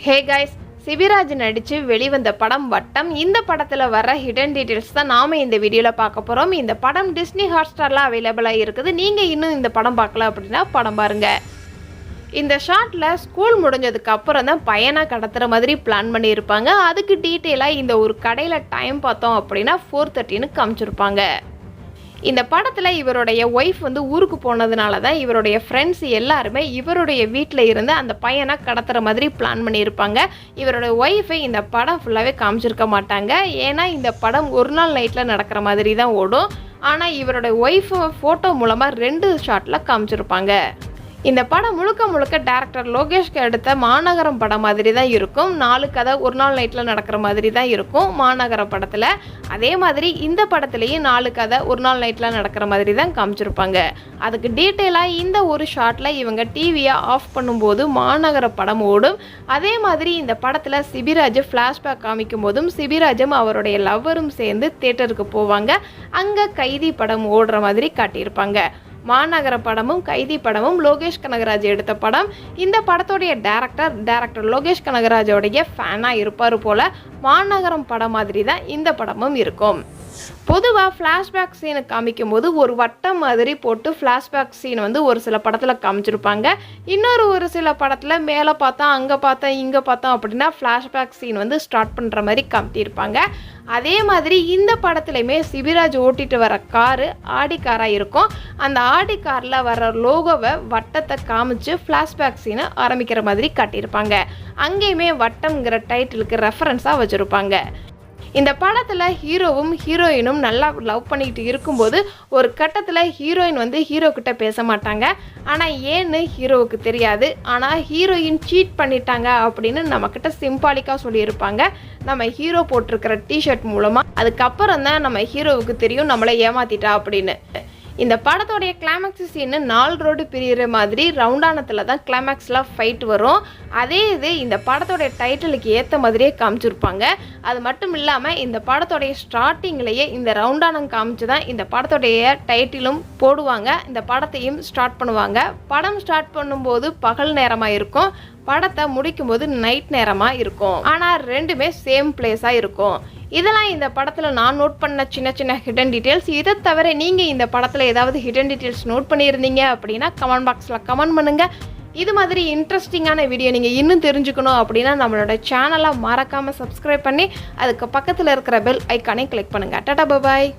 Hey guys, Sibiraj நடித்து வெளிவந்த படம் வட்டம். இந்த படத்தில் வர ஹிடன் டீட்டெயில்ஸ் தான் நாம் இந்த வீடியோவில் பார்க்க போகிறோம். இந்த படம் டிஸ்னி ஹாட்ஸ்டாரில் அவைலபிளாக இருக்குது. நீங்கள் இன்னும் இந்த படம் பார்க்கல அப்படின்னா படம் பாருங்கள். இந்த ஷாட்டில் ஸ்கூல் முடிஞ்சதுக்கு அப்புறம் தான் பையனை கடத்துகிற மாதிரி பிளான் பண்ணியிருப்பாங்க. அதுக்கு டீட்டெயிலாக இந்த ஒரு கடையில் டைம் பார்த்தோம் அப்படின்னா 4:30ன்னு காமிச்சிருப்பாங்க. இந்த படத்தில் இவருடைய ஒய்ஃப் ஊருக்கு போனதுனால தான் இவருடைய ஃப்ரெண்ட்ஸ் எல்லாருமே இவருடைய வீட்டில் இருந்து அந்த பையனை கடத்துகிற மாதிரி பிளான் பண்ணியிருப்பாங்க. இவருடைய ஒய்ஃபை இந்த படம் ஃபுல்லாகவே காமிச்சிருக்க மாட்டாங்க. ஏன்னா இந்த படம் ஒரு நாள் நைட்டில் நடக்கிற மாதிரி தான் ஓடும். ஆனால் இவருடைய ஒய்ஃபை ஃபோட்டோ மூலமாக 2 ஷாட்டில் காமிச்சிருப்பாங்க. இந்த படம் முழுக்க டைரக்டர் லோகேஷ்க்கு எடுத்த மாநகரம் படம் மாதிரி தான் இருக்கும். 4 கதை ஒரு நாள் நைட்டில் நடக்கிற மாதிரி தான் இருக்கும் மாநகரம் படத்தில். அதே மாதிரி இந்த படத்துலேயும் 4 கதை ஒரு நாள் நைட்டில் நடக்கிற மாதிரி தான் காமிச்சிருப்பாங்க. அதுக்கு டீட்டெயிலாக இந்த ஒரு ஷாட்டில் இவங்க டிவியை ஆஃப் பண்ணும்போது மாநகர படம் ஓடும். அதே மாதிரி இந்த படத்தில் சிபிராஜ் ஃப்ளாஷ்பேக் காமிக்கும் போதும் சிபிராஜும் அவருடைய லவ்வரும் சேர்ந்து தியேட்டருக்கு போவாங்க. அங்கே கைதி படம் ஓடுற மாதிரி காட்டியிருப்பாங்க. மாநகர படமும் கைதி படமும் லோகேஷ் கனகராஜ் எடுத்த படம். இந்த படத்தோடைய டைரக்டர் லோகேஷ் கனகராஜோடைய ஃபேனாக இருப்பார் போல். மாநகரம் படம் மாதிரி தான் இந்த படமும் இருக்கும். பொதுவாக ஃப்ளாஷ்பேக் சீனை காமிக்கும் போது ஒரு வட்டம் மாதிரி போட்டு ஃப்ளாஷ்பேக் சீன் ஒரு சில படத்தில் காமிச்சிருப்பாங்க. ஒரு சில படத்தில் மேலே பார்த்தா அங்கே பார்த்தா இங்கே பார்த்தோம் அப்படின்னா ஃப்ளாஷ்பேக் சீன் ஸ்டார்ட் பண்ணுற மாதிரி காமிட்டிருப்பாங்க. அதே மாதிரி இந்த படத்துலையுமே சிபிராஜ் ஓட்டிட்டு வர காரு ஆடி காராக இருக்கும். அந்த ஆடி காரில் வர லோகோவை வட்டத்தை காமிச்சு ஃப்ளாஷ்பேக் சீனை ஆரம்பிக்கிற மாதிரி காட்டியிருப்பாங்க. அங்கேயுமே வட்டம்ங்கிற டைட்டிலுக்கு ரெஃபரன்ஸாக வச்சுருப்பாங்க. இந்த படத்தில் ஹீரோவும் ஹீரோயினும் நல்லா லவ் பண்ணிக்கிட்டு இருக்கும்போது ஒரு கட்டத்தில் ஹீரோயின் ஹீரோ கிட்ட பேச மாட்டாங்க. ஆனால் ஏன்னு ஹீரோவுக்கு தெரியாது. ஆனால் ஹீரோயின் சீட் பண்ணிட்டாங்க அப்படின்னு நம்மக்கிட்ட சிம்பாலிக்காக சொல்லியிருப்பாங்க. நம்ம ஹீரோ போட்டிருக்கிற டிஷர்ட் மூலமாக. அதுக்கப்புறம் தான் நம்ம ஹீரோவுக்கு தெரியும் நம்மளை ஏமாத்திட்டா அப்படின்னு. இந்த படத்தோடைய கிளைமேக்ஸ் சீனு 4 ரோடு பிரிகிற மாதிரி ரவுண்டானத்தில் தான் கிளைமேக்ஸில் ஃபைட் வரும். அதே இது இந்த படத்தோடைய டைட்டிலுக்கு ஏற்ற மாதிரியே காமிச்சிருப்பாங்க. அது மட்டும் இல்லாமல் இந்த படத்தோடைய ஸ்டார்டிங்லேயே இந்த ரவுண்டானம் காமிச்சு தான் இந்த படத்தோடைய டைட்டிலும் போடுவாங்க. இந்த படத்தையும் ஸ்டார்ட் பண்ணுவாங்க. படம் ஸ்டார்ட் பண்ணும்போது பகல் நேரமாக இருக்கும். படத்தை முடிக்கும்போது நைட் நேரமாக இருக்கும். ஆனால் 2மே சேம் பிளேஸாக இருக்கும். இதெல்லாம் இந்த படத்தில் நான் நோட் பண்ண சின்ன ஹிடன் டீட்டெயில்ஸ். இதை தவிர நீங்கள் இந்த படத்தில் ஏதாவது ஹிடன் டீட்டெயில்ஸ் நோட் பண்ணியிருந்தீங்க அப்படின்னா கமெண்ட் பாக்ஸில் கமெண்ட் பண்ணுங்கள். இது மாதிரி இன்ட்ரெஸ்டிங்கான வீடியோ நீங்கள் இன்னும் தெரிஞ்சுக்கணும் அப்படின்னா நம்மளோட சேனலை மறக்காமல் சப்ஸ்கிரைப் பண்ணி அதுக்கு பக்கத்தில் இருக்கிற பெல் ஐக்கானை கிளிக் பண்ணுங்கள். டாடா பாய்.